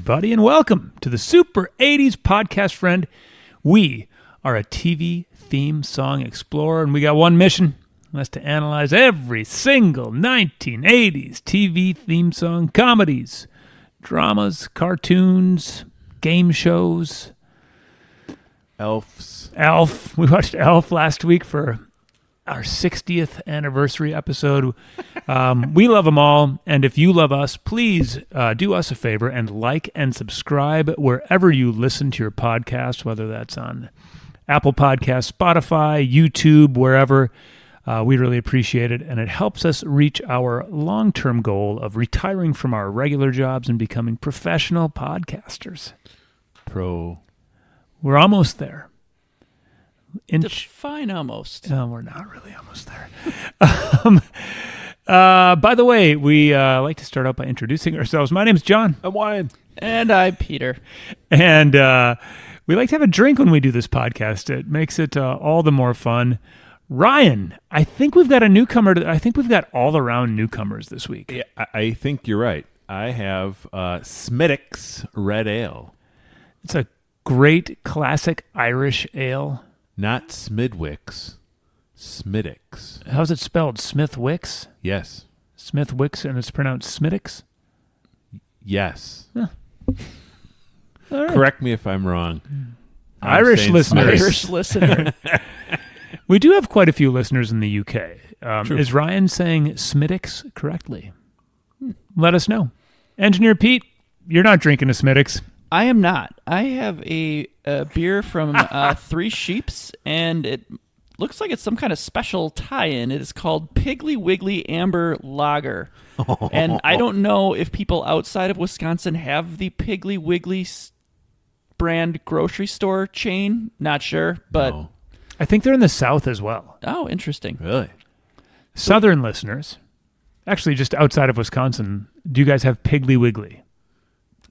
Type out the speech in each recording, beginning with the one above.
everybody, and welcome to the Super 80s Podcast Friend. We are a TV theme song explorer, and we got one mission. That's to analyze every single 1980s TV theme song, comedies, dramas, cartoons, game shows. Elf. We watched Elf last week for our 60th anniversary episode. We love them all, and if you love us, please do us a favor and like and subscribe wherever you listen to your podcast, whether that's on Apple Podcasts, Spotify, YouTube, wherever. We really appreciate it, and it helps us reach our long-term goal of retiring from our regular jobs and becoming professional podcasters. We're almost there. Define almost. No, we're not really almost there. By the way, we like to start out by introducing ourselves. My name's John. I'm Wyatt. And I'm Peter. And we like to have a drink when we do this podcast. It makes it all the more fun. Ryan, I think we've got a newcomer. I think we've got all-around newcomers this week. Yeah, I think you're right. I have Smithwick's Red Ale. It's a great classic Irish ale. Not Smidwick's. Smithwick's. How's it spelled? Smithwick's? Yes. Smithwick's, and it's pronounced Smithwick's? Yes. Huh. All right. Correct me if I'm wrong. Irish listeners. Irish listener. We do have quite a few listeners in the UK. True. Is Ryan saying Smithwick's correctly? Let us know. Engineer Pete, you're not drinking a Smithwick's. I am not. I have a beer from Three Sheeps, and it looks like it's some kind of special tie-in. It is called Piggly Wiggly Amber Lager. And I don't know if people outside of Wisconsin have the Piggly Wiggly brand grocery store chain. Not sure, but... No. I think they're in the South as well. Oh, interesting. Really? Southern listeners, actually just outside of Wisconsin, do you guys have Piggly Wiggly?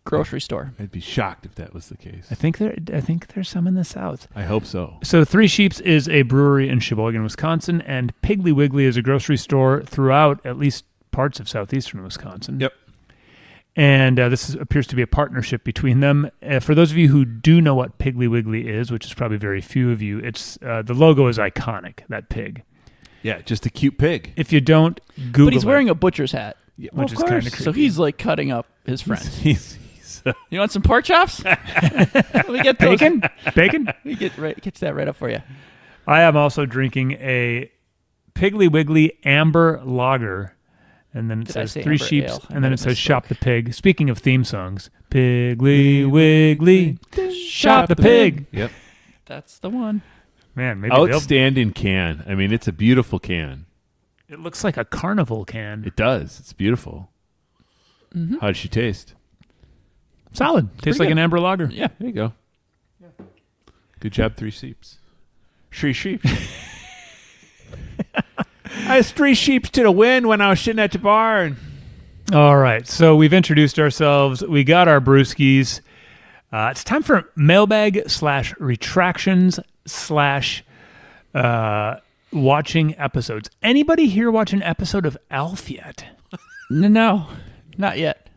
Grocery store. I'd be shocked if that was the case. I think there's some in the South. I hope so. So Three Sheeps is a brewery in Sheboygan, Wisconsin, and Piggly Wiggly is a grocery store throughout at least parts of southeastern Wisconsin. Yep. And this appears to be a partnership between them. For those of you who do know what Piggly Wiggly is, which is probably very few of you, it's the logo is iconic, that pig. Yeah, just a cute pig. If you don't Google But he's wearing a butcher's hat. Yeah, which is kind of creepy. So he's like cutting up his friends. He's You want some pork chops? Let me get those. Bacon? Bacon? Let me get that right up for you. I am also drinking a Piggly Wiggly Amber Lager. And then it Did I says say Three Amber Sheeps, Ale? I and then might it have says Shop misspoke. the Pig. Speaking of theme songs, Piggly Wiggly, Shop the Pig. Yep. That's the one. Man, maybe Outstanding can. I mean, it's a beautiful can. it looks like a carnival can. It does. It's beautiful. Mm-hmm. How does she taste? Solid. Tastes like good. an amber lager. Yeah. There you go. Good job, Three Sheeps. Three Sheeps. I was Three Sheeps to the wind when I was sitting at the bar. And All right, so we've introduced ourselves. We got our brewskis. It's time for mailbag / retractions / watching episodes. Anybody here watch an episode of Elf yet? No, not yet.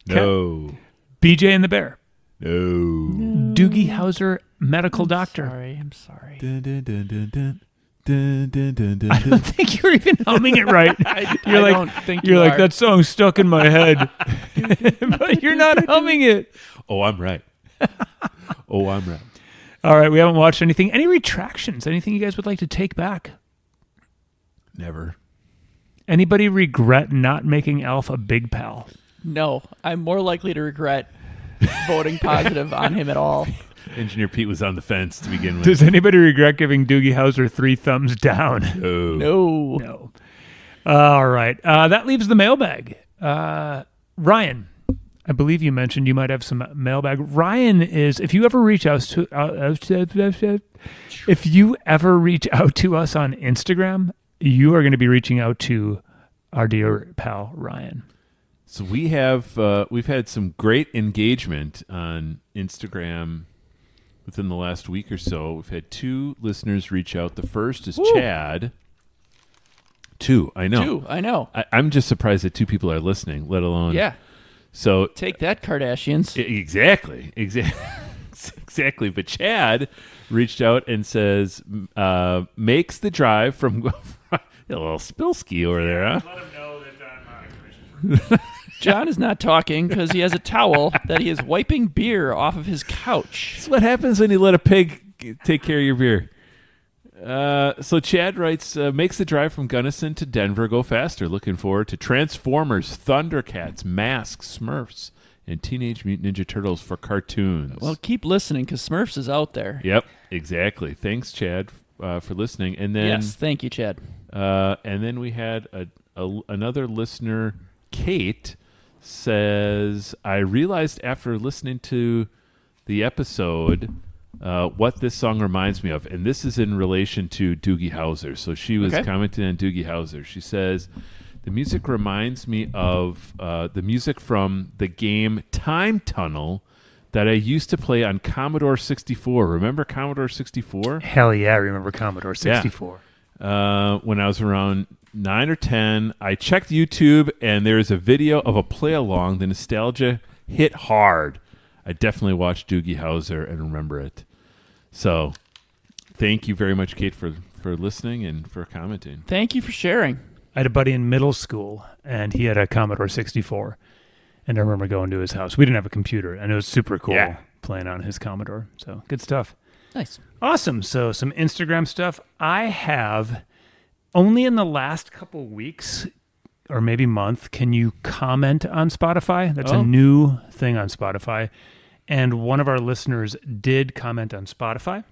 no. BJ and the Bear. No. Doogie Howser, medical doctor. I'm sorry. Dun, dun, dun, dun, dun. Dun, dun, dun, dun, I don't think you're even humming it right. I You're don't think you're you like are. that song's stuck in my head, but you're not humming it. Oh, I'm right. Oh, I'm right. All right, we haven't watched anything. Any retractions? Anything you guys would like to take back? Never. Anybody regret not making Elf a big pal? No, I'm more likely to regret voting positive on him at all. Engineer Pete was on the fence to begin with. Does anybody regret giving Doogie Howser 3 thumbs down? No. No. No. All right. That leaves the mailbag. Ryan, I believe you mentioned you might have some mailbag. Ryan is, if you ever reach out to us on Instagram, you are going to be reaching out to our dear pal Ryan. So we've had some great engagement on Instagram within the last week or so. We've had 2 listeners reach out. The first is Chad. 2, I know. I know. I'm just surprised that 2 people are listening, let alone. Yeah. So Take that, Kardashians. exactly. But Chad reached out and says, makes the drive from a little Spilsky over there, huh? Let him know that I'm John is not talking because he has a towel that he is wiping beer off of his couch. That's what happens when you let a pig take care of your beer. So Chad writes, makes the drive from Gunnison to Denver go faster. Looking forward to Transformers, Thundercats, Mask, Smurfs, and Teenage Mutant Ninja Turtles for cartoons. Well, keep listening because Smurfs is out there. Yep, exactly. Thanks, Chad, for listening. And then Yes, thank you, Chad. and then we had another listener, Kate, says, I realized after listening to the episode what this song reminds me of, and this is in relation to Doogie Howser. So she was commenting on Doogie Howser. She says, the music reminds me of the music from the game Time Tunnel that I used to play on Commodore 64. Remember Commodore 64? Hell yeah, I remember Commodore 64. When I was around 9 or 10, I checked YouTube, and there's a video of a play-along. The nostalgia hit hard. I definitely watched Doogie Howser and remember it. So thank you very much, Kate, for listening and for commenting. Thank you for sharing. I had a buddy in middle school, and he had a Commodore 64. And I remember going to his house. We didn't have a computer, and it was super cool playing on his Commodore. So good stuff. Nice. Awesome. So some Instagram stuff. I have only in the last couple weeks or maybe month, can you comment on Spotify? That's a new thing on Spotify. And one of our listeners did comment on Spotify.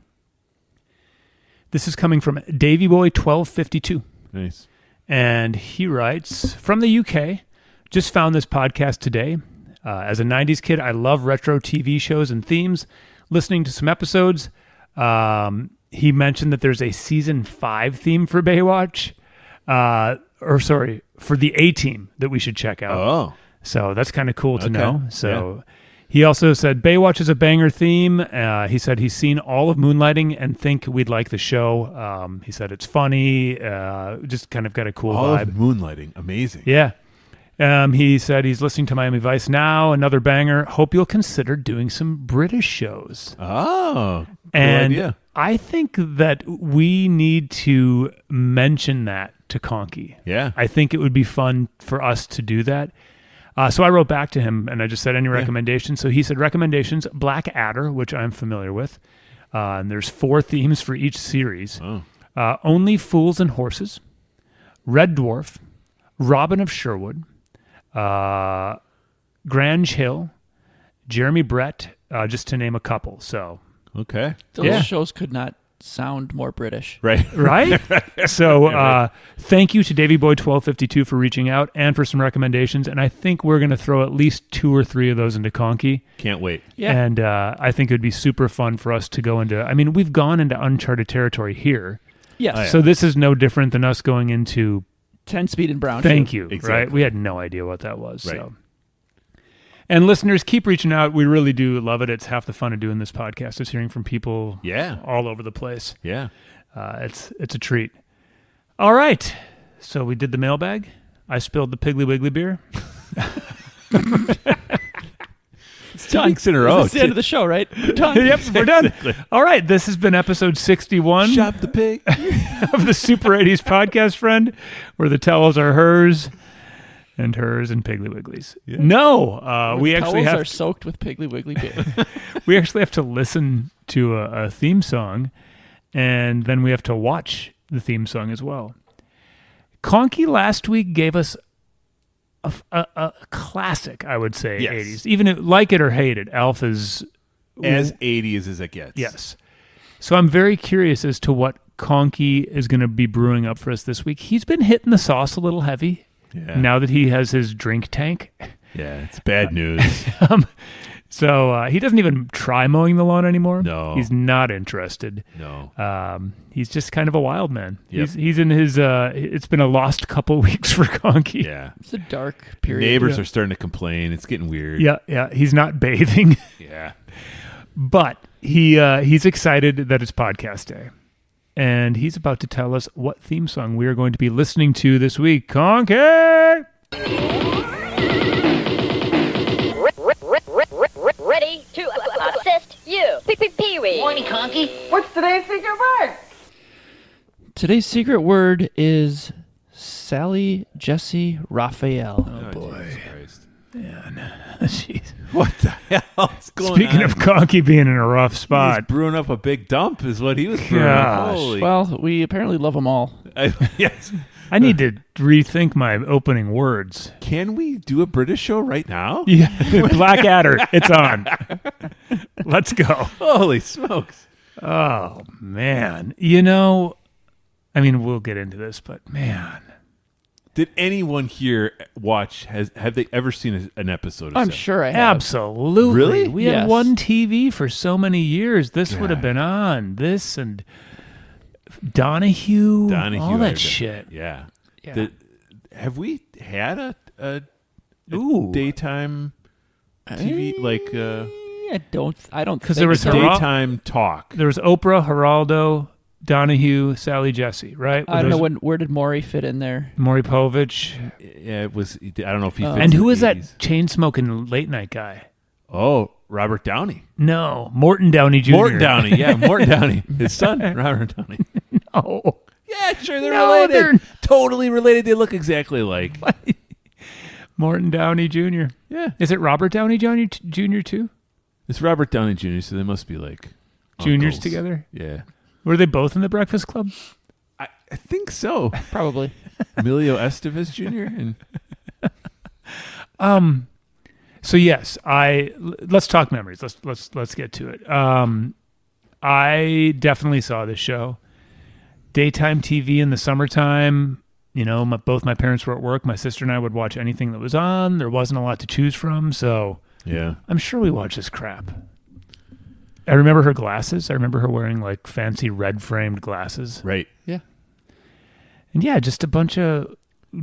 This is coming from DavyBoy1252. Nice. And he writes, from the UK, just found this podcast today. As a 90s kid, I love retro TV shows and themes. Listening to some episodes, he mentioned that there's a season 5 theme for Baywatch. For the A-Team that we should check out. Oh. So that's kind of cool to know. So he also said Baywatch is a banger theme. He said he's seen all of Moonlighting and think we'd like the show. He said it's funny, just kind of got a cool all vibe. Of Moonlighting, amazing. Yeah. He said he's listening to Miami Vice now, another banger. Hope you'll consider doing some British shows. Oh, cool and idea. I think that we need to mention that to Conky. Yeah. I think it would be fun for us to do that. So I wrote back to him and I just said, any recommendations? So he said, recommendations, Black Adder, which I'm familiar with. And there's 4 themes for each series. Oh. Only Fools and Horses, Red Dwarf, Robin of Sherwood, Grange Hill, Jeremy Brett, just to name a couple. So Okay. Those shows could not sound more British. Right. Right? So thank you to DavyBoy1252 for reaching out and for some recommendations. And I think we're going to throw at least 2 or 3 of those into Conky. Can't wait. Yeah. And I think it would be super fun for us to go into, I mean, we've gone into uncharted territory here. Yes. Oh, yeah. So this is no different than us going into 10-speed and brown. Thank shoe. you. Exactly. Right? We had no idea what that was. Right. So. And listeners, keep reaching out. We really do love it. It's half the fun of doing this podcast is hearing from people all over the place. Yeah. It's a treat. All right. So we did the mailbag. I spilled the Piggly Wiggly beer. It's done. 2 weeks in a row. It's the end of the show, right? We're done. Yep, we're done. Exactly. All right. This has been episode 61 Shop the pig. of the Super 80s podcast, friend, where the towels are hers and Piggly Wiggly's. Yeah. No, we actually towels have are soaked with Piggly Wiggly beer. we actually have to listen to a theme song, and then we have to watch the theme song as well. Conky last week gave us a classic, I would say, 80s. Even like it or hate it, Alf is As 80s as it gets. Yes. So I'm very curious as to what Conky is going to be brewing up for us this week. He's been hitting the sauce a little heavy now that he has his drink tank. Yeah, it's bad news. So he doesn't even try mowing the lawn anymore. No. He's not interested. No. He's just kind of a wild man. Yep. He's in his, it's been a lost couple weeks for Conky. Yeah. It's a dark period. Neighbors are starting to complain. It's getting weird. Yeah. He's not bathing. Yeah. But he's excited that it's podcast day. And he's about to tell us what theme song we are going to be listening to this week. Conky! ready to assist you. Pee-wee. Morning, Conky. What's today's secret word? Today's secret word is Sally, Jesse, Raphael. Oh boy. Jesus Christ. Jeez. What the hell is going Speaking on? of Conky being in a rough He's spot, brewing up a big dump is what he was brewing Gosh. up. Holy. Well, we apparently love them all. Yes. I need to rethink my opening words. Can we do a British show right now? Yeah, Blackadder, it's on. Let's go. Holy smokes. Oh, man. You know, I mean, we'll get into this, but man. Did anyone here watch, have they ever seen an episode of I'm Sally? sure I have. Absolutely. Really? We had Yes. one TV for so many years. This would have God. been on. This and Donahue, all I that heard shit. Yeah. Yeah. Have we had a Ooh. daytime TV, like I don't 'Cause think there was so. Hurrah- daytime talk? There was Oprah, Geraldo, Donahue, Sally Jesse, right? I don't know where did Maury fit in there? Maury Povich. Yeah, it was. I don't know if he. Fits And in who the was that 80s. chain smoking late night guy? Oh, Robert Downey. No, Morton Downey Jr. Morton Downey. Yeah, Morton Downey. His son, Robert Downey. Oh, Yeah, sure, they're No, related. they're- Totally related. They look exactly alike. Morton Downey Jr. Yeah, Is it Robert Downey Jr. too? it's Robert Downey Jr., so they must be like Juniors uncles. together? Yeah, Were they both in the Breakfast Club? I think so. Probably. Emilio Estevez Jr. and So yes, let's talk memories. Let's get to it. I definitely saw this show. Daytime TV in the summertime. You know, both my parents were at work. My sister and I would watch anything that was on. There wasn't a lot to choose from, so yeah, I'm sure we watched this crap. I remember her glasses. I remember her wearing like fancy red framed glasses. right. Yeah. And yeah, just a bunch of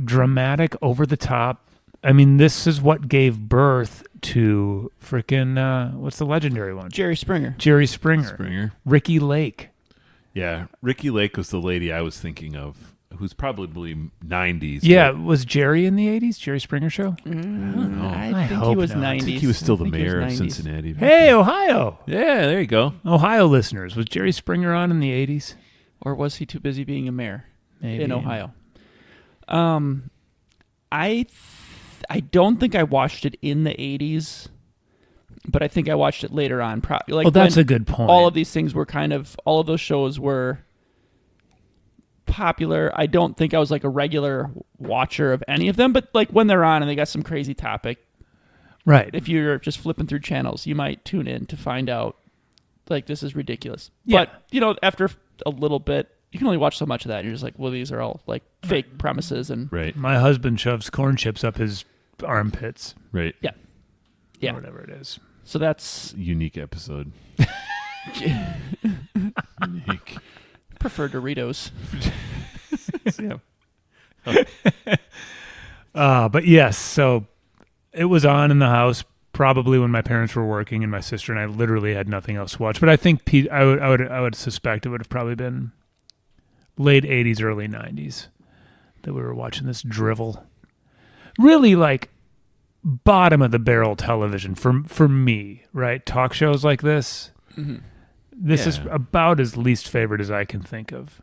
dramatic, over the top. I mean, this is what gave birth to frickin' what's the legendary one? Jerry Springer. Jerry Springer. Springer. Ricky Lake. Yeah, Ricky Lake was the lady I was thinking of, who's probably 90s. Yeah, but was Jerry in the 80s? Jerry Springer show? I think hope he was not. I 90s. I think he was still the I think he was mayor of 90s. Cincinnati. Hey, Ohio. Yeah, there you go. Ohio listeners. Was Jerry Springer on in the 80s? Or was he too busy being a mayor Maybe. in Ohio? I don't think I watched it in the 80s, but I think I watched it later on. Like Oh, that's when a good point. all of these things were all of those shows were popular. I don't think I was like a regular watcher of any of them, but like when they're on and they got some crazy topic, Right. if you're just flipping through channels, you might tune in to find out like this is ridiculous. Yeah. But, after a little bit, you can only watch so much of that. And you're just like, well, these are all like fake premises. And Right, My husband shoves corn chips up his armpits. right. yeah. Or whatever it is. So that's Unique episode. Unique. prefer Doritos. Yeah. But yes, so it was on in the house probably when my parents were working, and my sister and I literally had nothing else to watch. But I think I would suspect it would have probably been late 80s, early 90s that we were watching this drivel. Really like bottom of the barrel television for me, right? Talk shows like this. Mm-hmm. This is Yeah. about as least favorite as I can think of.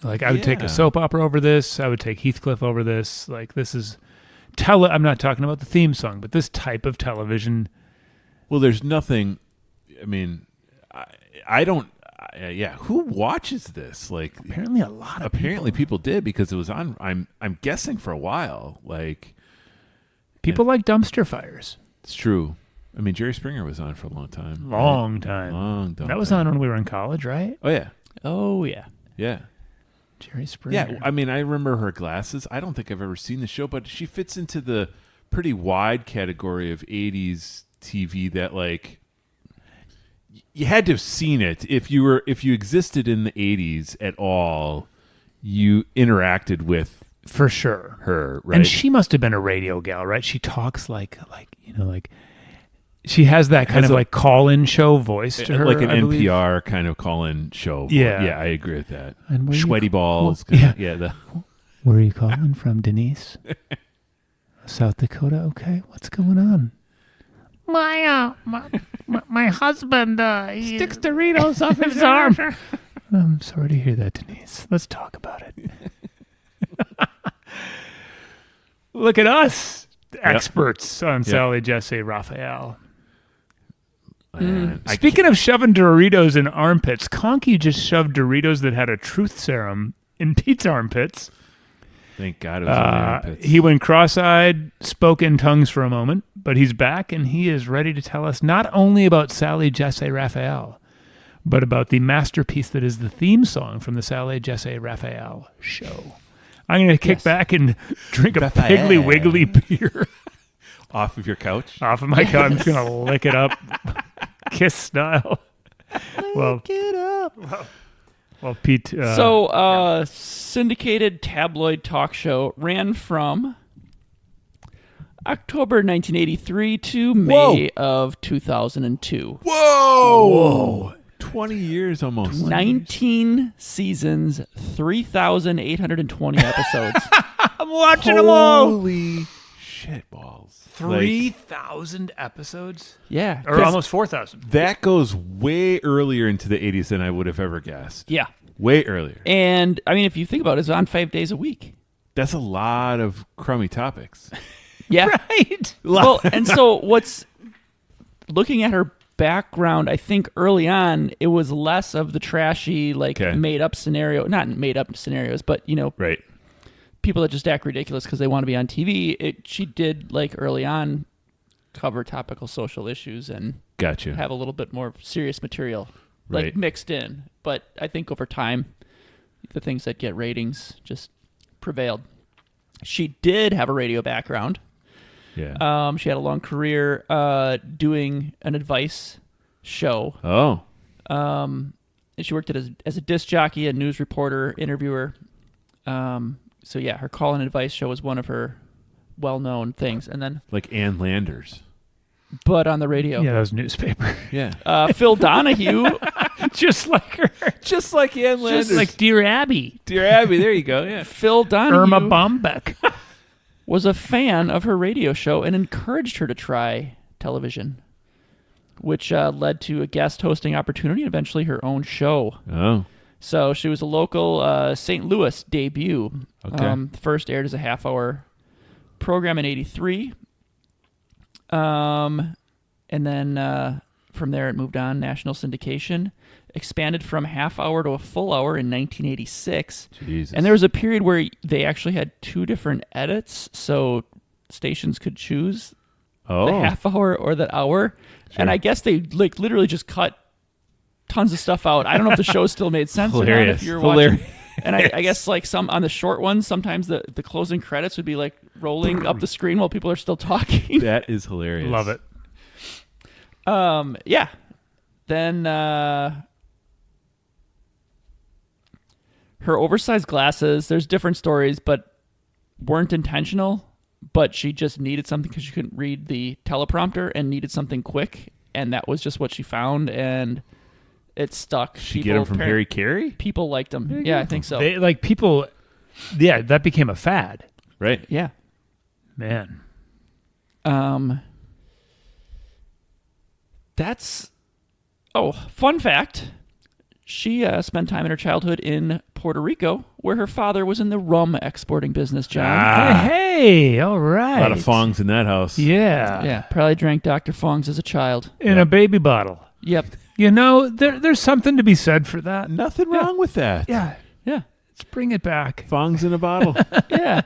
Like I would take Yeah. a soap opera over this. I would take Heathcliff over this. Like this is I'm not talking about the theme song, but this type of television. Well, there's nothing. I mean, I don't. Yeah, who watches this? Like, Apparently, a lot of apparently people did because it was on. I'm guessing for a while. Like, people like dumpster fires. it's true. I mean, Jerry Springer was on for a long time. Long time. Long time. That was on when we were in college, right? Oh yeah, Oh, yeah. yeah, Jerry Springer. yeah. I mean, I remember her glasses. I don't think I've ever seen the show, but she fits into the pretty wide category of '80s TV that like. You had to have seen it if you existed in the '80s at all. You interacted with For sure. her, right? And she must have been a radio gal, right? She talks like she has that kind Has of a- like call-in show voice to her, like an I believe. NPR kind of call-in show. Yeah. yeah, I agree with that. And where you Sweaty balls, well, yeah. Where are you calling from, Denise? South Dakota. Okay, what's going on? my husband he sticks Doritos off his arm. I'm sorry to hear that, Denise. Let's talk about it. Look at us, experts on Sally Jesse Raphael. Speaking of shoving Doritos in armpits, Conky just shoved Doritos that had a truth serum in Pete's armpits. Thank God it was in the armpits. He went cross-eyed, spoke in tongues for a moment, but he's back and he is ready to tell us not only about Sally Jesse Raphael, but about the masterpiece that is the theme song from the Sally Jesse Raphael show. I'm going to kick back and drink a Piggly Wiggly beer. Off of your couch? Off of my couch. I'm just going to lick it up. Kiss style. Lick it up. Well, Pete. Syndicated tabloid talk show ran from October 1983 to May of 2002. Whoa! 20 years almost. 19 seasons, 3,820 episodes. I'm watching them all. Holy shit balls. 3,000 episodes? Yeah. Or almost 4,000. That goes way earlier into the 80s than I would have ever guessed. Yeah. Way earlier. And, I mean, if you think about it, it's on 5 days a week. That's a lot of crummy topics. Yeah. Right. Well, and so looking at her background, I think early on, it was less of the trashy, made-up scenario. Not made-up scenarios, but, Right. people that just act ridiculous because they want to be on TV. She did, early on, cover topical social issues and Gotcha. have a little bit more serious material, Right. mixed in. But I think over time, the things that get ratings just prevailed. She did have a radio background. Yeah. She had a long career doing an advice show. Oh. And she worked as a disc jockey, a news reporter, interviewer. So yeah, her call and advice show was one of her well-known things. And then, Like Ann Landers. but on the radio, Yeah, that was newspaper. Yeah. Phil Donahue, Just like her. Just like Ann Landers. Just like Dear Abby. Dear Abby, there you go. Yeah. Phil Donahue Irma Bombeck. was a fan of her radio show and encouraged her to try television, which led to a guest hosting opportunity and eventually her own show. Oh. So she was a local St. Louis debut. Okay. First aired as a half-hour program in 83. And then from there it moved on, national syndication. Expanded from half-hour to a full hour in 1986. Jesus. And there was a period where they actually had 2 different edits, so stations could choose the half-hour or the hour. Sure. And I guess they literally just cut tons of stuff out. I don't know if the show still made sense or not if you're watching. And I guess some on the short ones, sometimes the closing credits would be rolling up the screen while people are still talking. That is hilarious. Love it. Yeah. Then her oversized glasses, there's different stories, but weren't intentional. But she just needed something because she couldn't read the teleprompter and needed something quick. And that was just what she found. And it stuck. Did she get them from Harry Carey? People liked them. Yeah, I think so. They, people, yeah, that became a fad. Right. Yeah. Man. Fun fact. She spent time in her childhood in Puerto Rico, where her father was in the rum exporting business, John. Hey, all right. A lot of fongs in that house. Yeah. Yeah, probably drank Dr. Fong's as a child. In a baby bottle. Yep. There's something to be said for that. Nothing wrong with that. Yeah. Yeah. Let's bring it back. Fongs in a bottle. Yeah.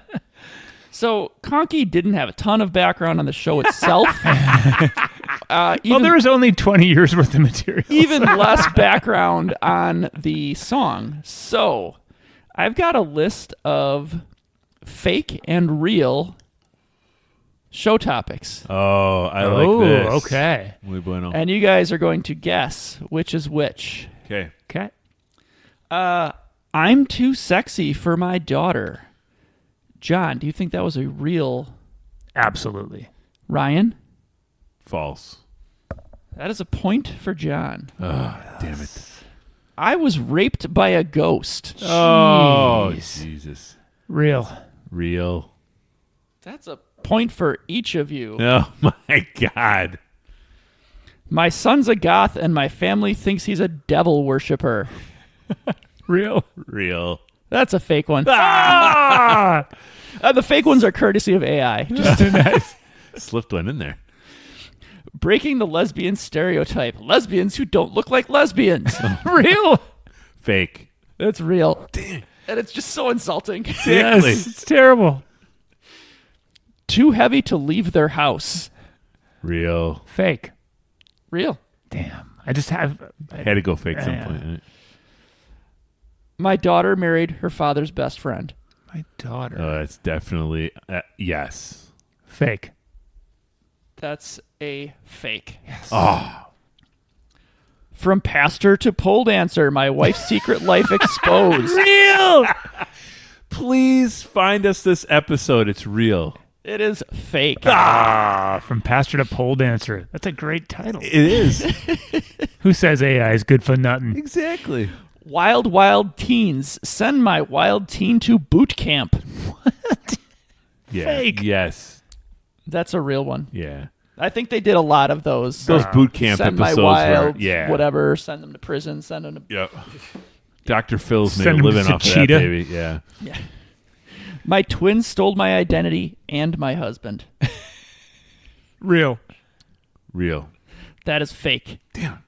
So Conky didn't have a ton of background on the show itself. There was only 20 years worth of material. Even less background on the song. So I've got a list of fake and real show topics. Oh, I like this. Okay. Muy bueno. And you guys are going to guess which is which. Okay. Okay. I'm too sexy for my daughter. John, do you think that was a real Absolutely. Ryan? False. That is a point for John. Oh, damn it. I was raped by a ghost. Oh, Jeez. Jesus. Real. Real. That's a point for each of you. Oh, my God. My son's a goth, and my family thinks he's a devil worshiper. Real. Real. That's a fake one. Ah! The fake ones are courtesy of AI. Nice. Slipped one in there. Breaking the lesbian stereotype. Lesbians who don't look like lesbians. Real. Fake. That's real. Damn. And it's just so insulting. Exactly. Yes, it's terrible. Too heavy to leave their house. Real. Fake. Real. Damn. I just have. Had to go fake some Yeah. point. Right? My daughter married her father's best friend. My daughter. Oh, that's definitely yes. Fake. That's a fake. Oh, From pastor to pole dancer, my wife's secret life exposed. Real. please find us this episode. It's real. It is fake. From pastor to pole dancer. That's a great title. It is. Who says AI is good for nothing? Exactly. Wild, wild teens. Send my wild teen to boot camp. Yeah. Fake. Yes. That's a real one. Yeah. I think they did a lot of those. Those boot camp Send my episodes wild, were, yeah. whatever. Send them to prison. Send them to... Yep. Dr. Phil's Send made a him living to off Cheetah. of that, baby. Yeah. Yeah. My twins stole my identity and my husband. Real. Real. That is fake. Damn.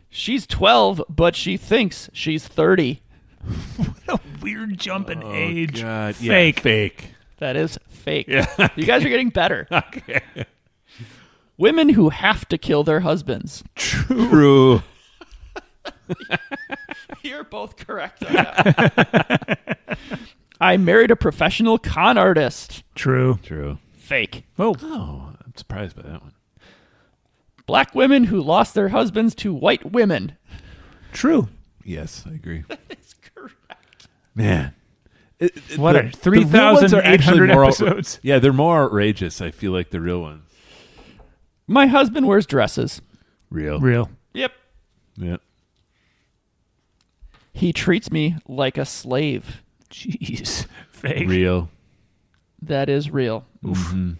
She's 12, but she thinks she's 30. A weird jump in age. God. Fake. Yeah, fake. That is fake. Yeah. You guys are getting better. Okay. Women who have to kill their husbands. True. You're both correct on that. I married a professional con artist. True. True. Fake. Oh. Oh, I'm surprised by that one. Black women who lost their husbands to white women. True. Yes, I agree. That's correct. Man. What are the real ones are actually 3,800 more episodes? Yeah, they're more outrageous, I feel like, the real ones. My husband wears dresses. Real. Real. Yep. Yeah. He treats me like a slave. Jeez. Fake. Real. That is real. Mhm.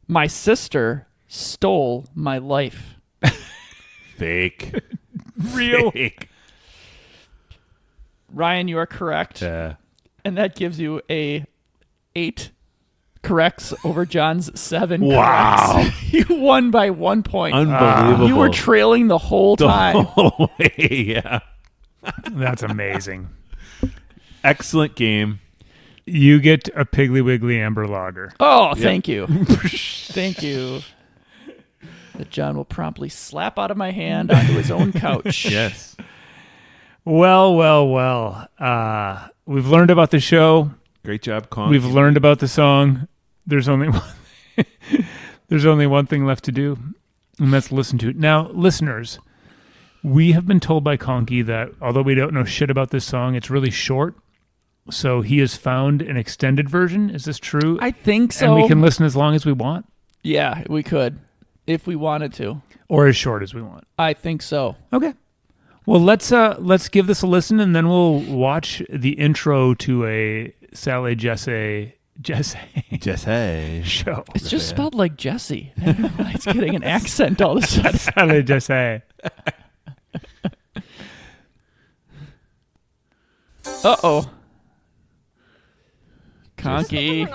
My sister stole my life. Fake. Real. Fake. Ryan, you are correct. Yeah. And that gives you a 8 corrects over John's 7 Wow. corrects. You won by 1 point. Unbelievable. You were trailing the whole the time. whole way. Yeah. That's amazing. Excellent game. You get a Piggly Wiggly Amber Lager. Oh, thank you. Thank you. That John will promptly slap out of my hand onto his own couch. Yes. Well. We've learned about the show. Great job, Con. We've learned about the song. There's only one thing left to do, and that's listen to it. Now, listeners, we have been told by Conky that although we don't know shit about this song, it's really short. So he has found an extended version. Is this true? I think so. And we can listen as long as we want, Yeah, we could. If we wanted to. or as short as we want. I think so. Okay. Well, let's give this a listen, and then we'll watch the intro to a Sally Jesse Just hey. show. It's just spelled like Jesse. I don't know why it's getting an accent all of a sudden. Sally Jesse. Uh-oh. Conky.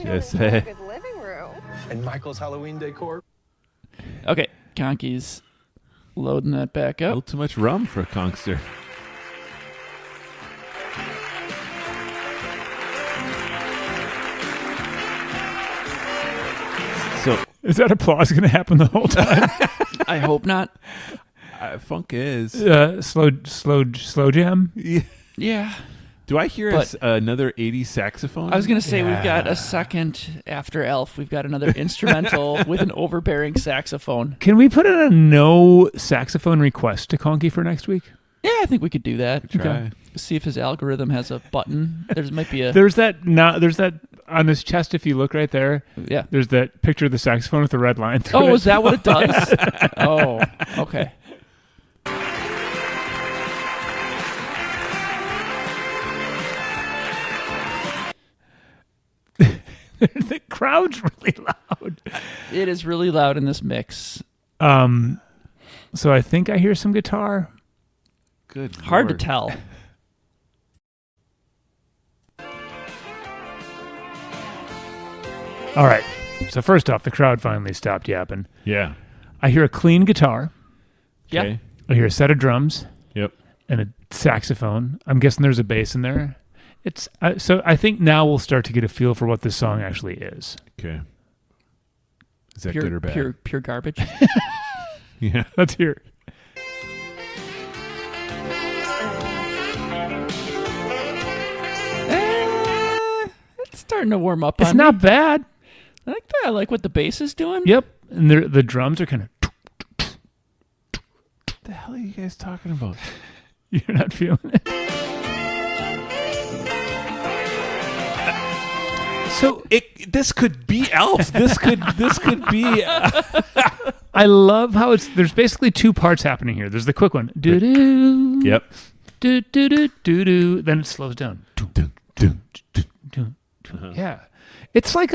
Just hey. Good living room. And Michael's Halloween decor. Okay, Conky's loading that back A up. little too much rum for a conkster. So, Is that applause going to happen the whole time? I hope not. funk is. Slow jam. Yeah. Do I hear But- another 80s saxophone? I was going to say we've got a second after Elf. We've got another instrumental with an overbearing saxophone. Can we put in a no saxophone request to Conky for next week? Yeah, I think we could do that. Try. See if his algorithm has a button. There might be a... There's that on his chest. If you look right there, Yeah. there's that picture of the saxophone with the red line through Oh, it. is that what it does? Oh, okay. the crowd's really loud. It is really loud in this mix. So I think I hear some guitar. Good. Hard Lord. to tell. All right. So first off, the crowd finally stopped yapping. Yeah. I hear a clean guitar. Yeah. Okay. I hear a set of drums Yep. and a saxophone. I'm guessing there's a bass in there. So I think now we'll start to get a feel for what this song actually is. Okay. Is that good or bad? Pure garbage. Yeah. Let's hear it. It's starting to warm up. It's on not me. bad. I like that. I like what the bass is doing. Yep. And the drums are kind of... What the hell are you guys talking about? You're not feeling it. So this could be Elf. This could be. I love how there's basically two parts happening here. There's the quick one. Do-do. Yep. Do-do-do-do-do. Then it slows down. Yeah. It's like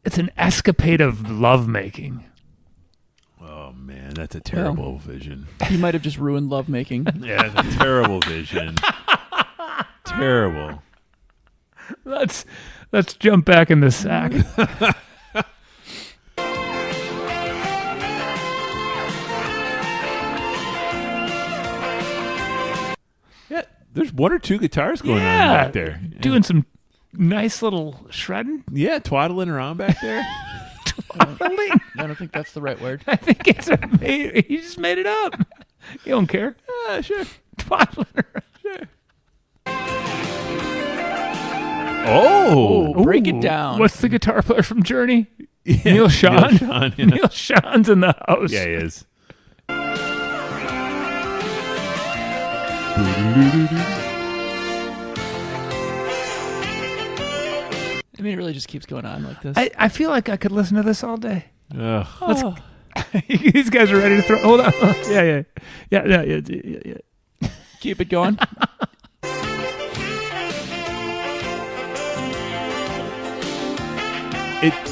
it's an escapade of lovemaking. Oh man, that's a terrible vision. You might have just ruined lovemaking. Yeah, that's a terrible vision. Terrible. Let's jump back in the sack. Yeah, there's one or two guitars going on Yeah. back there. Doing some nice little shredding. Yeah, twaddling around back there. Twaddling. I don't think that's the right word. I think he just made it up. You don't care. Sure. Twaddling around. Sure. Oh, Oh, break Ooh. it down. What's the guitar player from Journey? yeah. Neil Sean? Neil Sean, yeah. Neil Sean's in the house. Yeah, he is. I mean, it really just keeps going on like this. I feel like I could listen to this all day. Ugh. Oh. These guys are ready to throw. Hold on. Yeah. Keep it going.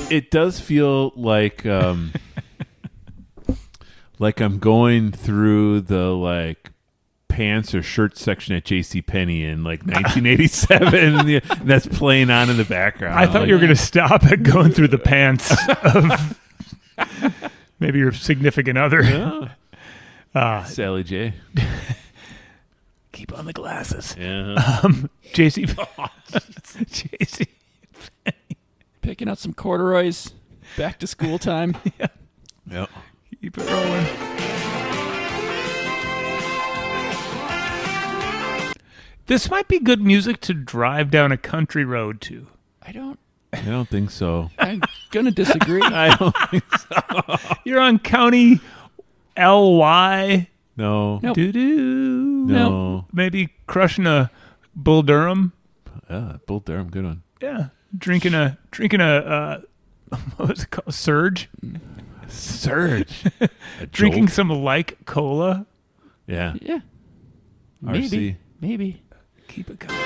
It does feel like like I'm going through the pants or shirt section at JCPenney in 1987 and that's playing on in the background. I thought you were going to stop at going through the pants of maybe your significant other. Sally J. Keep on the glasses. Yeah. JC. JC. Picking out some corduroys. Back to school time. Yep. Keep it rolling. This might be good music to drive down a country road to. I don't. I don't think so. I'm gonna disagree. I don't think so. You're on County LY. No. Nope. Doo-doo. No. Maybe crushing a Bull Durham. Bull Durham, good one. Yeah. Drinking a what was it called? Surge. Surge. Drinking some cola. Yeah. Yeah. RC. Maybe. Keep it going.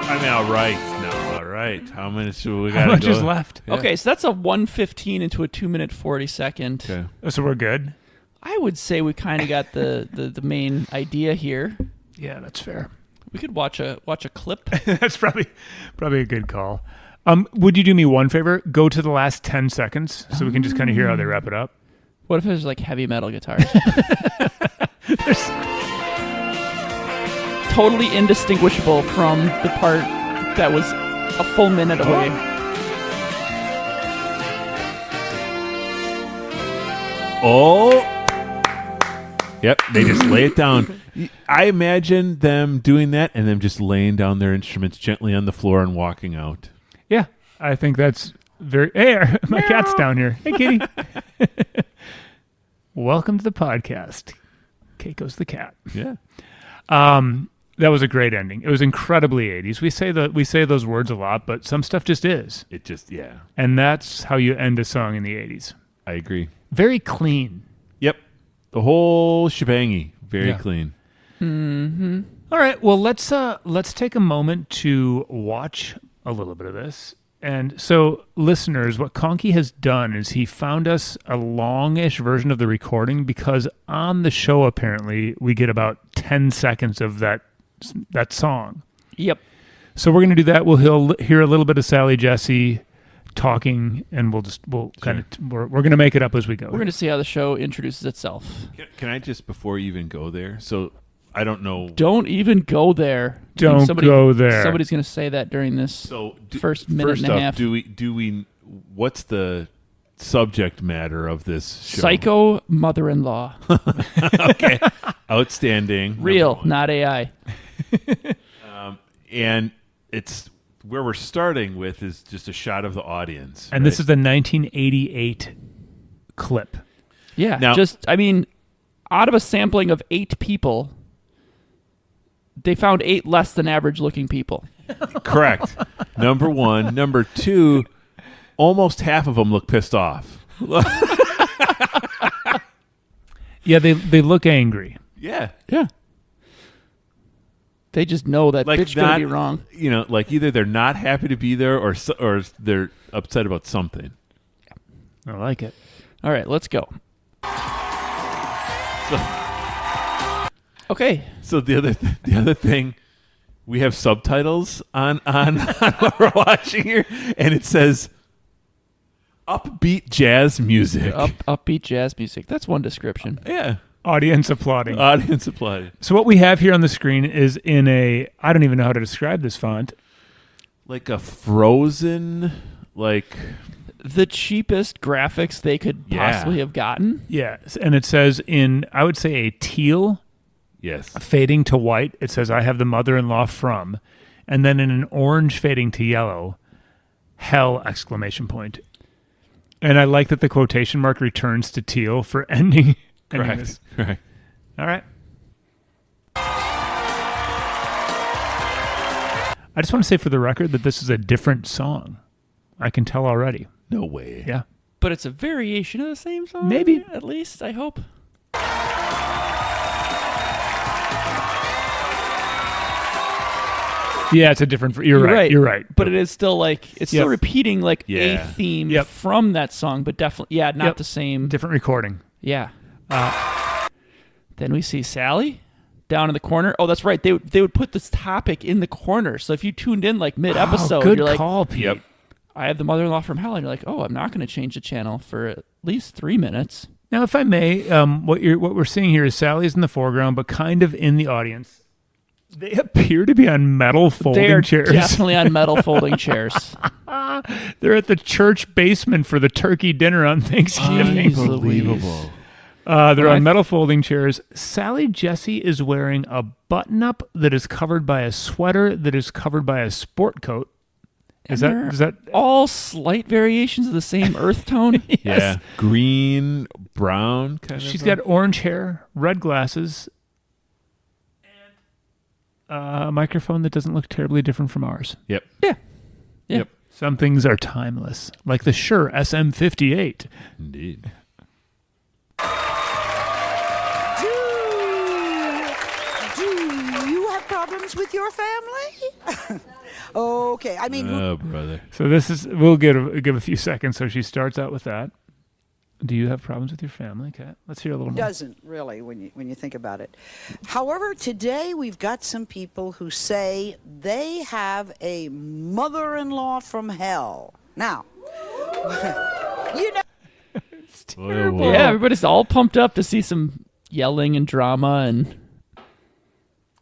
I mean, all right. No, all right. How many should we got? How much is left? Yeah. Okay, so that's a 1:15 into a 2-minute 40-second. Okay. So we're good. I would say we kind of got the main idea here. Yeah, that's fair. We could watch a clip. That's probably a good call. Would you do me one favor? Go to the last 10 seconds so we can just kind of hear how they wrap it up. What if it was like heavy metal guitars? Totally indistinguishable from the part that was a full minute away. Oh. Yep, they just lay it down. I imagine them doing that and them just laying down their instruments gently on the floor and walking out. Yeah, I think that's very... Hey, my cat's down here. Hey, kitty. Welcome to the podcast. Keiko's the cat. Yeah. That was a great ending. It was incredibly 80s. We say those words a lot, but some stuff just is. It just, yeah. And that's how you end a song in the 80s. I agree. Very clean. Yep. The whole shebangy. Very Yeah. clean. Mm-hmm. All right. Well, let's take a moment to watch a little bit of this. And so, listeners, what Conky has done is he found us a longish version of the recording because on the show, apparently, we get about 10 seconds of that song. Yep. So we're going to do that. We'll hear a little bit of Sally Jesse talking, and we're going to make it up as we go. We're going to see how the show introduces itself. Can I just, before you even go there, so I don't know. Don't even go there. Don't go there. Somebody's going to say that during this first minute first and a off, half. do we? What's the subject matter of this show? Psycho mother-in-law. Okay, outstanding. Real, not AI. And it's where we're starting with is just a shot of the audience, And this is the 1988 clip. Yeah, Now- out of a sampling of 8 people, they found 8 less than average looking people. correct. Number one. Number two, almost half of them look pissed off. Yeah, they look angry. Yeah. Yeah. They just know that Like bitch gonna be wrong. You know, like either they're not happy to be there or they're upset about something. I like it. All right, let's go. Okay. So the other thing, we have subtitles on what we're watching here, and it says upbeat jazz music. Upbeat jazz music. That's one description. Yeah. Audience applauding. Audience applauded. So what we have here on the screen is in I don't even know how to describe this font. Like a Frozen, like The cheapest graphics they could Yeah. possibly have gotten. Yes, and it says in, I would say, a teal yes. fading to white, it says, I have the mother-in-law from. And then in an orange fading to yellow, hell, exclamation point. And I like that the quotation mark returns to teal for ending this. Correct. All right. I just want to say for the record that this is a different song. I can tell already. No way. Yeah. But it's a variation of the same song. Maybe. At least, I hope. Yeah, it's a different. You're right. You're right. But it is still it's still Yep. repeating a Yeah. theme Yep. from that song, but definitely, not Yep. the same. Different recording. Yeah. Then we see Sally down in the corner. Oh, that's right. They would put this topic in the corner. So if you tuned in mid episode, good you're like, call, Pete. Yep. I have the mother-in-law from hell, and you're like, oh, I'm not going to change the channel for at least 3 minutes. Now, if I may, what we're seeing here is Sally's in the foreground, but kind of in the audience. They appear to be on metal folding They are chairs. definitely on metal folding chairs. They're at the church basement for the turkey dinner on Thanksgiving. Jeez Louise. They're on metal folding chairs. Sally Jesse is wearing a button-up that is covered by a sweater that is covered by a sport coat. Is that all slight variations of the same earth tone? Yeah. Green, brown kind of. She's got orange hair, red glasses, and a microphone that doesn't look terribly different from ours. Yep. Yeah. Yep. Some things are timeless, like the Shure SM58. Indeed. Do you have problems with your family? Okay, I mean, Oh, brother. So this is, we'll give a few seconds. So she starts out with that. Do you have problems with your family? Okay, let's hear a little who more. doesn't really when you think about it. However, today we've got some people who say they have a mother-in-law from hell. Now, you know, It's terrible. Yeah, everybody's all pumped up to see some yelling and drama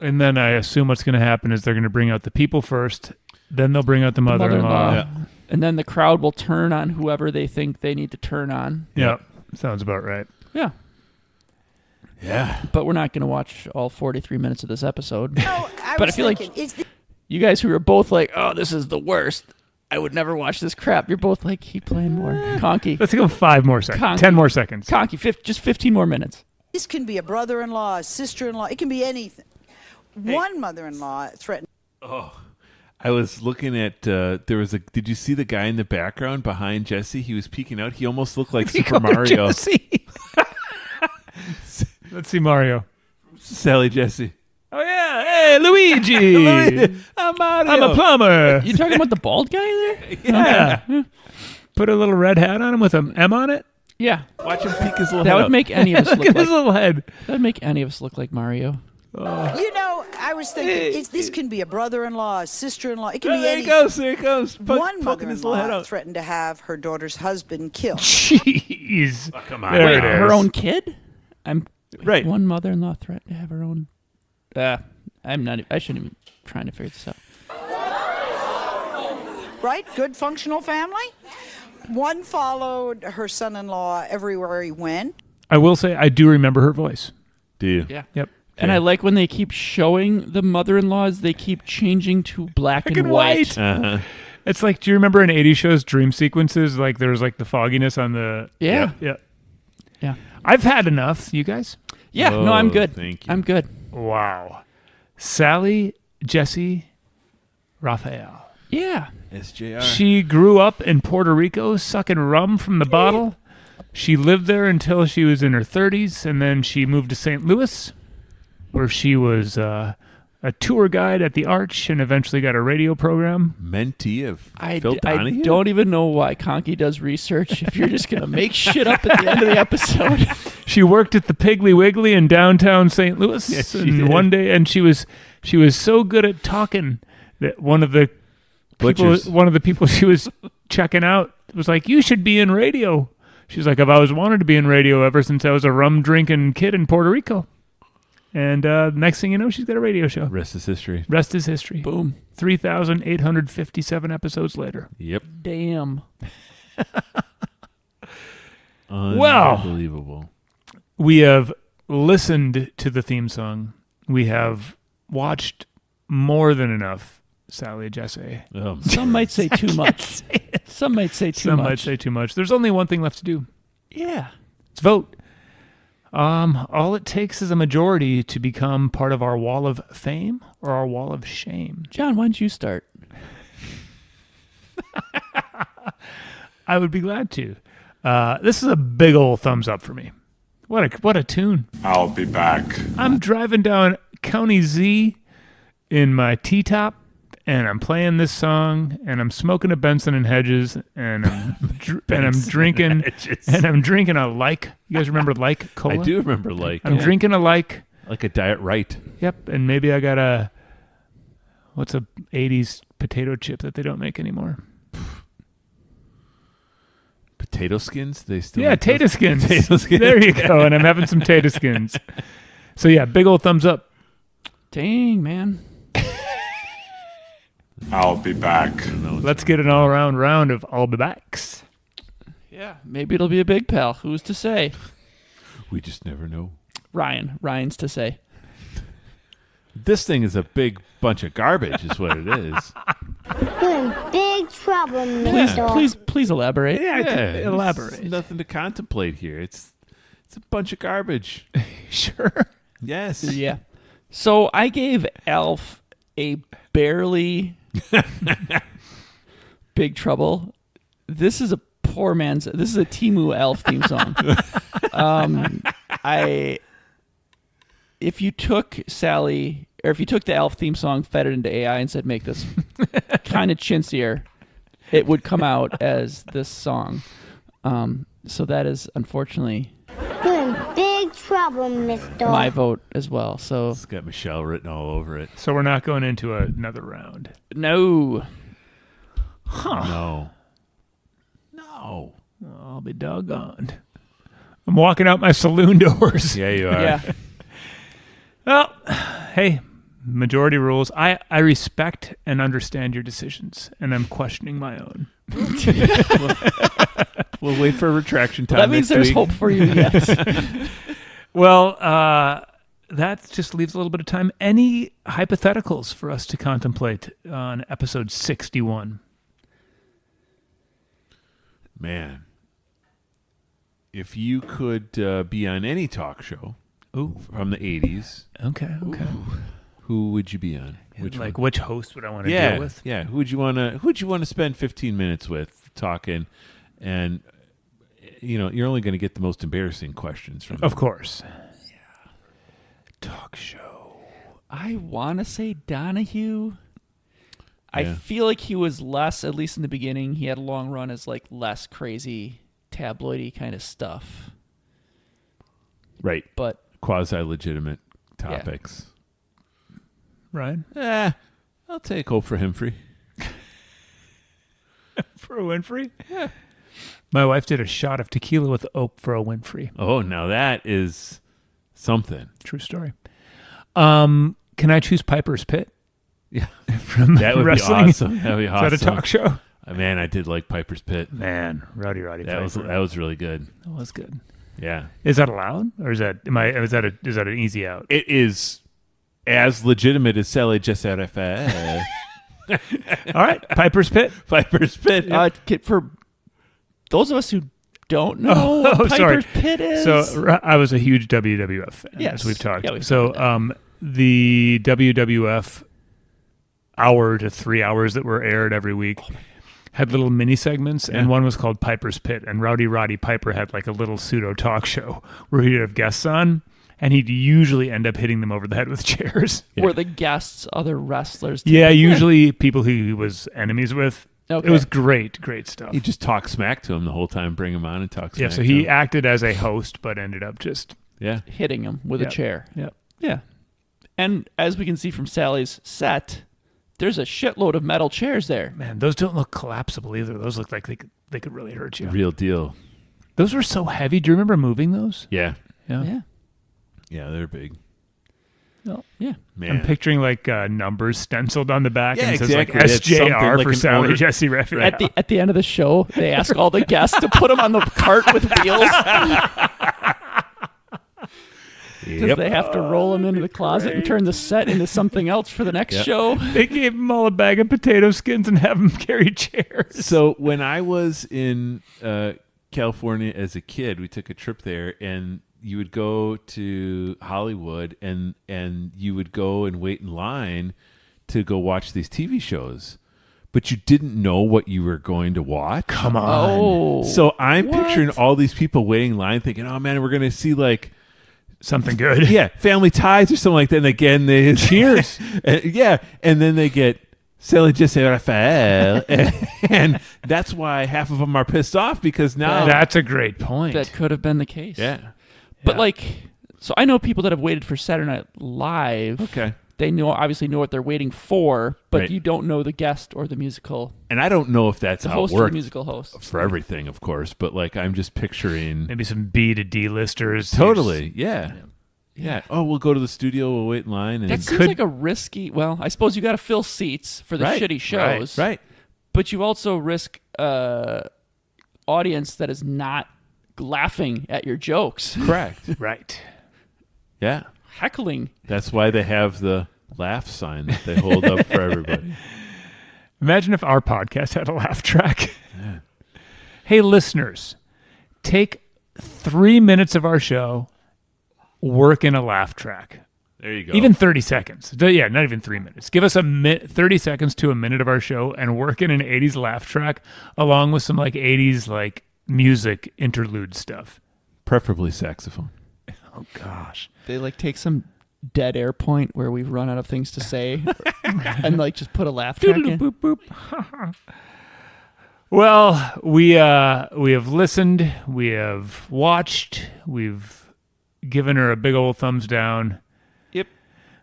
And then I assume what's going to happen is they're going to bring out the people first, then they'll bring out the mother-in-law. mother-in-law. Yeah. And then the crowd will turn on whoever they think they need to turn on. Yep, sounds about right. Yeah. Yeah. But we're not going to watch all 43 minutes of this episode. I But was I feel like- thinking, is the You guys who are both like, oh, this is the worst. I would never watch this crap. You're both like, keep playing more. Conky. Let's go 5 more seconds. Conky. 10 more seconds. Conky, just 15 more minutes. this can be a brother-in-law, a sister-in-law. It can be anything. One mother-in-law threatened. I was looking at did you see the guy in the background behind Jesse? He was peeking out. He almost looked like Super Mario. Let's see Mario. Sally Jesse. Hey, Luigi. I'm Mario. I'm a plumber. You talking about the bald guy there? Yeah. Put a little red hat on him with an M on it. Yeah. Watch him peek his little That head would out. make any of us Look look at his like. little head. That'd make any of us look like Mario. You know, I was thinking this can be a brother-in-law, a sister-in-law. It can be There any. he goes. There he goes. One Poking his little head mother-in-law out. threatened to have her daughter's husband killed. Jeez. Come on. There Wait, it is. her own kid? Right. One mother-in-law threatened to have her own. I'm not. I shouldn't even trying to figure this out. Right? Good functional family. One followed her son-in-law everywhere he went. I will say I do remember her voice. Do you? Yeah. Yep. And I like when they keep showing the mother-in-laws, they keep changing to black and white. Uh-huh. It's like, do you remember in 80s shows dream sequences? Like there was like the fogginess on the. Yeah. Yeah. Yeah. I've had enough. You guys? Yeah. No, I'm good. Thank you. I'm good. Wow. Sally, Jesse, Raphael. Yeah. SJR. She grew up in Puerto Rico sucking rum from the bottle. She lived there until she was in her 30s, and then she moved to St. Louis, where she was a tour guide at the Arch and eventually got a radio program. Mentee of I Phil Donahue? don't even know why Conky does research if you're just going to make shit up at the end of the episode. She worked at the Piggly Wiggly in downtown St. Louis. Yes, she and did. one day, and she was so good at talking that one of the Butchers. people she was checking out was like, "You should be in radio." She's like, "I've always wanted to be in radio ever since I was a rum drinking kid in Puerto Rico." And next thing you know, she's got a radio show. Rest is history. Rest is history. Boom. 3,857 episodes later. Yep. Damn. Well. Unbelievable. We have listened to the theme song. We have watched more than enough Sally Jesse. Some might say too much. Some might say too Some much. might say too much. There's only one thing left to do. Yeah. It's vote. All it takes is a majority to become part of our wall of fame or our wall of shame. John, why don't you start? I would be glad to. This is a big old thumbs up for me. What a tune. I'll be back. I'm driving down County Z in my T-top, and I'm playing this song, and I'm smoking a Benson and Hedges, and I'm drinking a Like. You guys remember Like Cola? I do remember I'm drinking a Like. like a Diet Right. Yep, and maybe I got what's a 80s potato chip that they don't make anymore? Potato skins? They still Yeah, make those? tater skins. Potato skins. There you go, and I'm having some tater skins. So yeah, big old thumbs up. Dang, man. I'll be back. Let's get an all-around round of all be backs. Yeah. Maybe it'll be a big pal. Who's to say? We just never know. Ryan's to say. This thing is a big bunch of garbage, is what it is. You're in big trouble, mister. Please elaborate. Yeah, elaborate. there's nothing to contemplate here. It's a bunch of garbage. Sure. Yes. Yeah. So I gave Alf a barely Big Trouble. This is a poor man's. This is a Temu Alf theme song. If you took Sally, or if you took the Alf theme song, fed it into AI, and said make this kind of chintzier, it would come out as this song. So that is unfortunately You're in big trouble, mister. my vote as well. So It's got Michelle written all over it. So we're not going into another round. no. No. I'll be doggone. I'm walking out my saloon doors. Yeah, you are. Yeah. Well, hey, majority rules. I respect and understand your decisions, and I'm questioning my own. We'll wait for retraction time. That means next there's week. hope for you. Yes. Well, that just leaves a little bit of time. Any hypotheticals for us to contemplate on episode 61? Man, if you could be on any talk show from the 80s, Okay. who would you be on? Which Like, one? which host would I want to Yeah, deal with? yeah. Who'd you want to spend 15 minutes with talking? And you're only going to get the most embarrassing questions from them. Of course. Yeah. Talk show. I want to say Donahue. I Yeah. feel like he was less, at least in the beginning, he had a long run as like less crazy tabloidy kind of stuff. Right. But Quasi-legitimate topics. Ryan? I'll take Oprah Winfrey. For a Winfrey? Yeah. My wife did a shot of tequila with Oprah for a Winfrey. Oh, now that is something. True story. Can I choose Piper's Pit? Yeah. From That would wrestling? be awesome. That would be awesome. Is that a talk show? Man, I did like Piper's Pit. Man, Rowdy That was really good. That was good. Yeah. Is that allowed, or is that an easy out? It is as legitimate as Sally just out of All right, Piper's Pit. Piper's Pit. for those of us who don't know what sorry. Piper's Pit is. So I was a huge WWF fan, Yes. as we've talked. Yeah, we've so talked the WWF hour to 3 hours that were aired every week had little mini segments, and one was called Piper's Pit. And Roddy Piper had like a little pseudo talk show where he'd have guests on, and he'd usually end up hitting them over the head with chairs. Were the guests other wrestlers? Yeah, usually people who he was enemies with. Okay. It was great stuff. He just talked smack to him the whole time, bring him on and talk smack Yeah, so to he him. acted as a host, but ended up just hitting him with a chair. Yeah. Yeah. And as we can see from Sally's set, there's a shitload of metal chairs there. Man, those don't look collapsible either. Those look like they could really hurt you. Real deal. Those were so heavy. Do you remember moving those? Yeah. Yeah. Yeah, they're big. Yeah. Man. I'm picturing like numbers stenciled on the back Yeah, and it says exactly. like It's something SJR like for an Sally order. Jesse Raphael. At the end of the show, they ask all the guests to put them on the cart with wheels. Because they have to roll them into the closet and turn the set into something else for the next show. They gave them all a bag of potato skins and have them carry chairs. So when I was in California as a kid, we took a trip there, and you would go to Hollywood, and you would go and wait in line to go watch these TV shows, but you didn't know what you were going to watch. Come on. Oh. So I'm picturing all these people waiting in line thinking, oh man, we're going to see like Something good. yeah, Family Ties or something like that. And again, they cheers. Yeah. And then they get Sally just Raphael. And that's why half of them are pissed off, because now That's a great point. That could have been the case. yeah. But so I know people that have waited for Saturday Night Live. Okay. They obviously know what they're waiting for, but Right. you don't know the guest or the musical, And I don't know if that's the how it host or the works musical host. for everything, of course, but like I'm just picturing Maybe some B to D listers. totally. Yeah. Yeah. Oh, we'll go to the studio, we'll wait in line, and That seems like a risky. Well, I suppose you got to fill seats for the Right, shitty shows, right. But you also risk audience that is not laughing at your jokes, Correct. Right. Yeah. heckling. That's why they have the laugh sign that they hold up for everybody. Imagine if our podcast had a laugh track. Hey, listeners, take 3 minutes of our show, work in a laugh track. There you go. Even 30 seconds. Yeah, not even 3 minutes. Give us 30 seconds to a minute of our show and work in an 80s laugh track along with some like 80s like music interlude stuff. preferably saxophone. Oh, gosh. They like take some dead air point where we've run out of things to say and like just put a laugh track in. Boop, boop. Well, we have listened, we have watched, we've given her a big old thumbs down. Yep.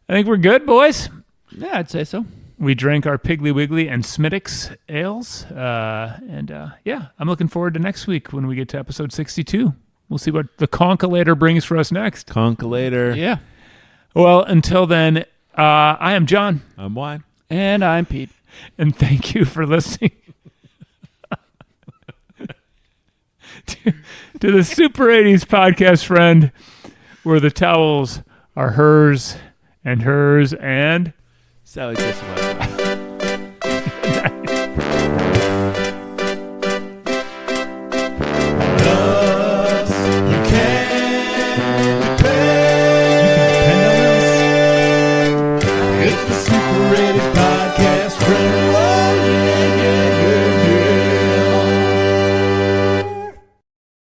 I think we're good, boys. Yeah, I'd say so. We drank our Piggly Wiggly and Smittix ales. Yeah, I'm looking forward to next week when we get to episode 62. We'll see what the Conkalator brings for us next. Conkalator. Yeah. Well, until then, I am John. I'm Wine. And I'm Pete. And thank you for listening to the Super 80s podcast, friend, where the towels are hers and Sally just went.